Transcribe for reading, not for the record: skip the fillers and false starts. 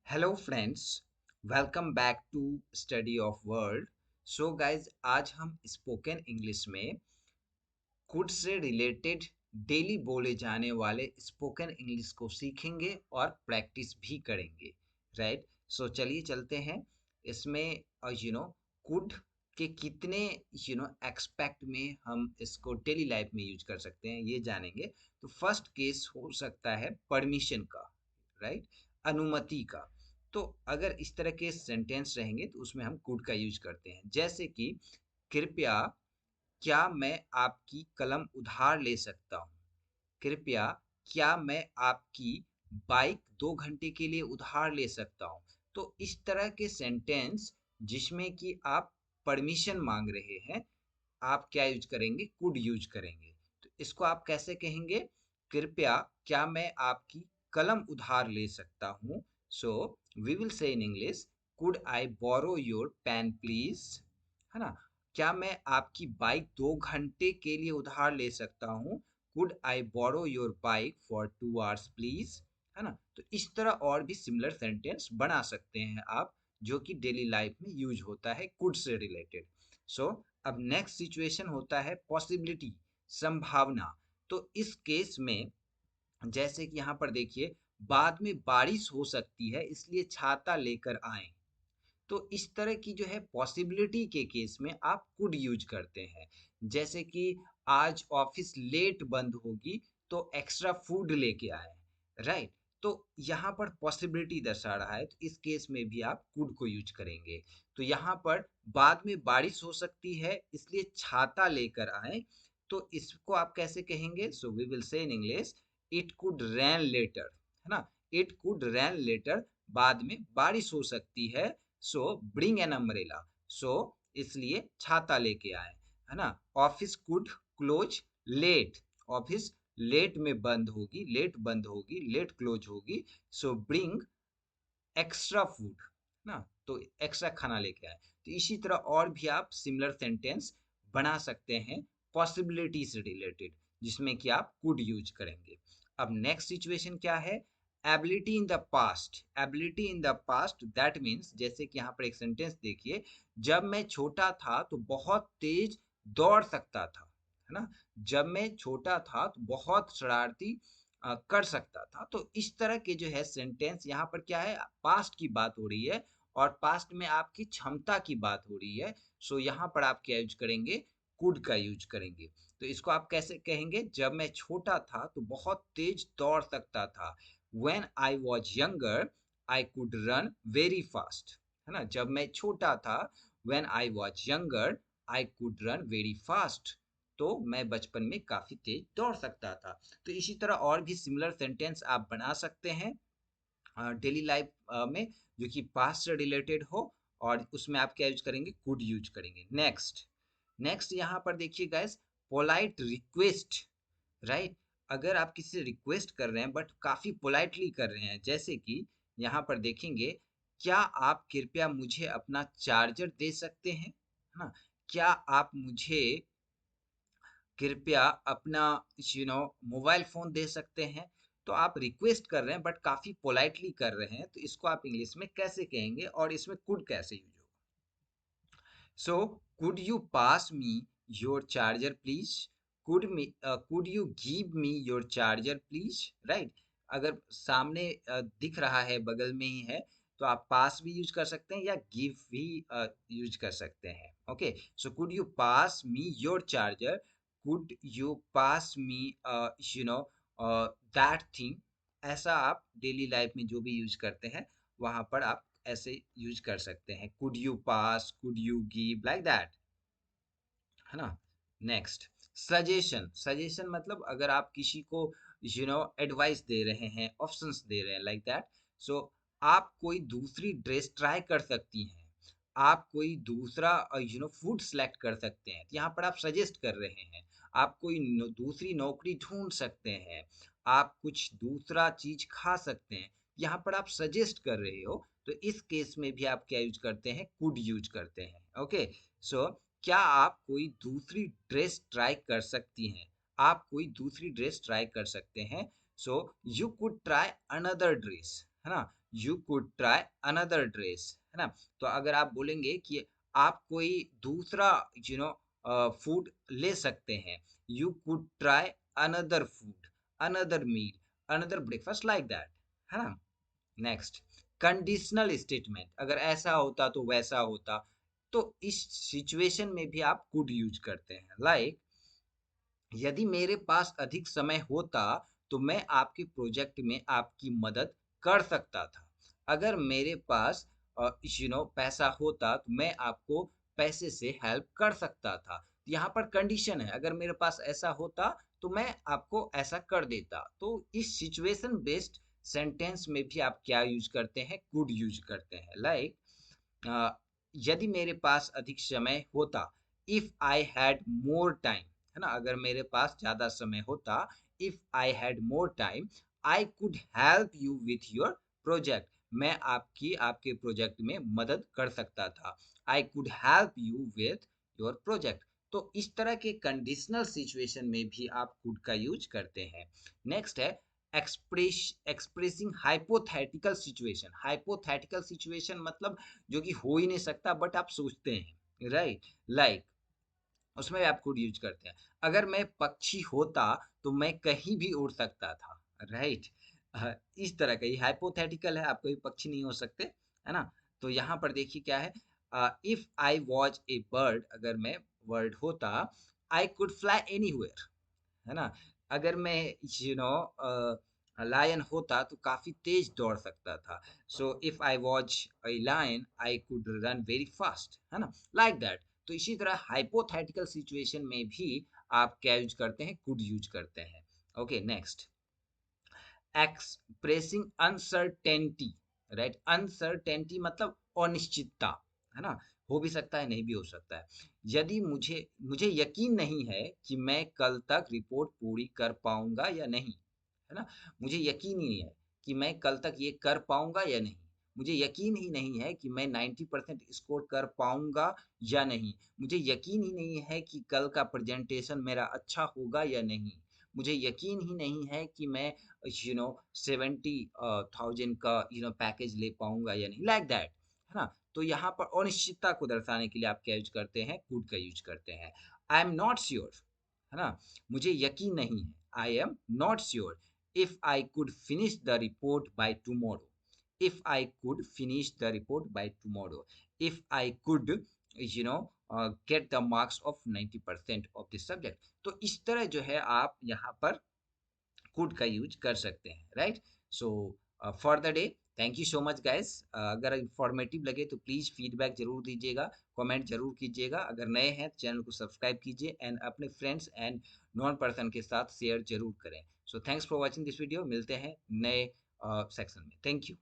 Hello friends, welcome back to study of world. So guys, आज हम spoken English में could से related daily बोले जाने वाले स्पोकन इंग्लिश को सीखेंगे और प्रैक्टिस भी करेंगे। राइट, सो चलिए चलते हैं। इसमें कुड के कितने एक्सपेक्ट में हम इसको डेली लाइफ में यूज कर सकते हैं ये जानेंगे। तो फर्स्ट केस हो सकता है परमिशन का, राइट, अनुमति का। तो अगर इस तरह के सेंटेंस रहेंगे तो उसमें हम कुड का यूज करते हैं, जैसे कि कृपया क्या मैं आपकी कलम उधार ले सकता हूँ? कृपया क्या मैं आपकी बाइक 2 घंटे के लिए उधार ले सकता हूँ? तो इस तरह के सेंटेंस जिसमें कि आप परमिशन मांग रहे हैं, आप क्या यूज करेंगे? कुड यूज करेंगे। तो इसको आप कैसे कहेंगे? कृपया क्या मैं आपकी कलम उधार ले सकता हूँ? सो we will say in English, could I borrow your pen please? है ना? क्या मैं आपकी बाइक 2 घंटे के लिए उधार ले सकता हूँ? Could I borrow your bike for 2 hours please? है ना? तो इस तरह और भी सिमिलर सेंटेंस बना सकते हैं आप, जो कि डेली लाइफ में यूज होता है कुड से रिलेटेड। सो अब नेक्स्ट सिचुएशन होता है पॉसिबिलिटी, संभावना। तो इस केस में जैसे कि यहाँ पर देखिए, बाद में बारिश हो सकती है इसलिए छाता लेकर आएं। तो इस तरह की जो है पॉसिबिलिटी के केस में आप कुड यूज करते हैं। जैसे कि आज ऑफिस लेट बंद होगी तो एक्स्ट्रा फूड लेके आए। राइट, तो यहाँ पर पॉसिबिलिटी दर्शा रहा है, तो इस केस में भी आप कुड को यूज करेंगे। तो यहाँ पर बाद में बारिश हो सकती है इसलिए छाता लेकर आए। तो इसको आप कैसे कहेंगे? सो we will say in English, it could rain later. है ना? इट कुड रेन लेटर, बाद में बारिश हो सकती है, so bring an umbrella. So इसलिए छाता लेके आए। है ना? Office could close late, office late में बंद होगी, लेट बंद होगी, लेट क्लोज होगी। सो ब्रिंग एक्स्ट्रा फूड ना, तो एक्स्ट्रा खाना लेके आए। तो इसी तरह और भी आप सिमिलर सेंटेंस बना सकते हैं पॉसिबिलिटी से रिलेटेड, जिसमें कि आप कुड यूज करेंगे। अब नेक्स्ट सिचुएशन क्या है? Ability in the past. Ability in the past that means, जैसे कि यहाँ पर एक सेंटेंस देखिए, जब मैं छोटा था तो बहुत तेज दौड़ सकता था। है ना? जब मैं छोटा था तो बहुत शरारती कर सकता था। तो इस तरह के जो है सेंटेंस, यहाँ पर क्या है, पास्ट की बात हो रही है और पास्ट में आपकी क्षमता की बात हो रही है। सो यहाँ पर आप क्या यूज करेंगे? कुड का यूज करेंगे। तो इसको आप कैसे कहेंगे? जब मैं छोटा था तो बहुत तेज दौड़ सकता था। When I was younger, I could run very fast. है ना? जब मैं छोटा था, when I was younger, I could run very fast. तो मैं बचपन में काफी तेज दौड़ सकता था। तो इसी तरह और भी सिमिलर सेंटेंस आप बना सकते हैं डेली लाइफ में, जो कि पास्ट से रिलेटेड हो, और उसमें आप क्या यूज करेंगे? कुड यूज करेंगे। नेक्स्ट, यहाँ पर देखिए गाइस, पोलाइट रिक्वेस्ट। राइट, अगर आप किसी से रिक्वेस्ट कर रहे हैं बट काफी पोलाइटली कर रहे हैं, जैसे कि यहाँ पर देखेंगे, क्या आप कृपया मुझे अपना चार्जर दे सकते हैं? है ना? क्या आप मुझे कृपया अपना मोबाइल फ़ोन दे सकते हैं? तो आप रिक्वेस्ट कर रहे हैं बट काफ़ी पोलाइटली कर रहे हैं, तो इसको आप इंग्लिश में कैसे कहेंगे और इसमें कुड कैसे यूज होगा? So could you pass me your charger please? Could you give me your charger please? Right, अगर सामने दिख रहा है, बगल में ही है, तो आप पास भी यूज कर सकते हैं या गिव भी यूज कर सकते हैं। Okay, so could you pass me your charger? Could you pass me that thing? ऐसा आप डेली लाइफ में जो भी यूज करते हैं, वहां पर आप ऐसे यूज कर सकते हैं। Could you pass, could you give, like that. है ना? Next, suggestion. सजेशन मतलब अगर आप किसी को एडवाइस दे रहे हैं, ऑप्शंस दे रहे हैं, लाइक दैट। सो आप कोई दूसरी ड्रेस ट्राई कर सकती हैं, आप कोई दूसरा फूड सेलेक्ट कर सकते हैं। तो यहाँ पर आप सजेस्ट कर रहे हैं, आप कोई दूसरी नौकरी ढूंढ सकते हैं, आप कुछ दूसरा चीज खा सकते हैं। यहाँ पर आप सजेस्ट कर रहे हो, तो इस केस में भी आप क्या यूज करते हैं? कुड यूज करते हैं। ओके, सो क्या आप कोई दूसरी ड्रेस ट्राई कर सकती हैं? आप कोई दूसरी ड्रेस ट्राई कर सकते हैं। So you could try another dress. है ना, you could try another dress, है ना। तो अगर आप बोलेंगे कि आप कोई दूसरा फूड ले सकते हैं, you could try another food, another meal, another breakfast, like that, है ना। नेक्स्ट, कंडीशनल स्टेटमेंट, अगर ऐसा होता तो वैसा होता, तो इस सिचुएशन में भी आप कुड यूज करते हैं। लाइक, यदि मेरे पास अधिक समय होता तो मैं आपके प्रोजेक्ट में आपकी मदद कर सकता था। अगर मेरे पास पैसा होता तो मैं आपको पैसे से हेल्प कर सकता था। यहाँ पर कंडीशन है, अगर मेरे पास ऐसा होता तो मैं आपको ऐसा कर देता। तो इस सिचुएशन बेस्ड सेंटेंस में भी आप क्या यूज करते हैं, कुड यूज करते हैं। लाइक, यदि मेरे पास अधिक समय होता, if I had more time, है ना, अगर मेरे पास ज्यादा समय होता, if I had more time, I could help you with your project, मैं आपके प्रोजेक्ट में मदद कर सकता था। I could help you with your project. तो इस तरह के कंडीशनल सिचुएशन में भी आप कुड का यूज करते हैं। नेक्स्ट है expressing hypothetical situation. Hypothetical situation मतलब जो कि हो ही नहीं सकता बट आप सोचते हैं, राइट। लाइक, उसमें भी आप कुड यूज करते हैं। अगर मैं पक्षी होता तो मैं कहीं भी उड़ सकता था, राइट। इस तरह का ये हाइपोथेटिकल है, आप कोई पक्षी नहीं हो सकते, है ना। तो यहाँ पर देखिए क्या है, if I was A bird, अगर मैं वर्ड होता, आई कुड फ्लाई एनीवेयर, है ना। अगर मैं यू नो लायन होता तो काफी तेज दौड़ सकता था। So if I was a lion I could run very fast, है ना, लाइक दैट। तो इसी तरह हाइपोथेटिकल सिचुएशन में भी आप क्या यूज करते हैं, कुड यूज करते हैं। Okay, next, expressing uncertainty, right. Uncertainty मतलब अनिश्चितता, है ना, हो भी सकता है नहीं भी हो सकता है। यदि मुझे मुझे यकीन नहीं है कि मैं कल तक रिपोर्ट पूरी कर पाऊंगा या नहीं, है ना, मुझे यकीन ही नहीं है कि मैं कल तक ये कर पाऊंगा या नहीं, मुझे यकीन ही नहीं है कि मैं 90% स्कोर कर पाऊंगा या नहीं, मुझे यकीन ही नहीं है कि कल का प्रेजेंटेशन मेरा अच्छा होगा या नहीं, मुझे यकीन ही नहीं है कि मैं 70,000 का पैकेज ले पाऊंगा या नहीं, लाइक दैट, है ना। तो यहाँ पर अनिश्चितता को दर्शाने के लिए आप क्या यूज करते हैं, कुड का यूज करते हैं। आई एम नॉट श्योर, है ना, मुझे यकीन नहीं है, I am not sure if I could finish the report by tomorrow, if I could finish the report by tomorrow, if I could get the marks of 90% of the subject। तो इस तरह जो है आप यहाँ पर could का use कर सकते हैं, right. So for the day, thank you so much guys. अगर इंफॉर्मेटिव लगे तो प्लीज़ फीडबैक जरूर दीजिएगा, कमेंट जरूर कीजिएगा। अगर नए हैं तो चैनल को सब्सक्राइब कीजिए एंड अपने फ्रेंड्स एंड नॉन पर्सन के साथ शेयर जरूर करें। So thanks for watching this video, मिलते हैं नए सेक्शन में। Thank you.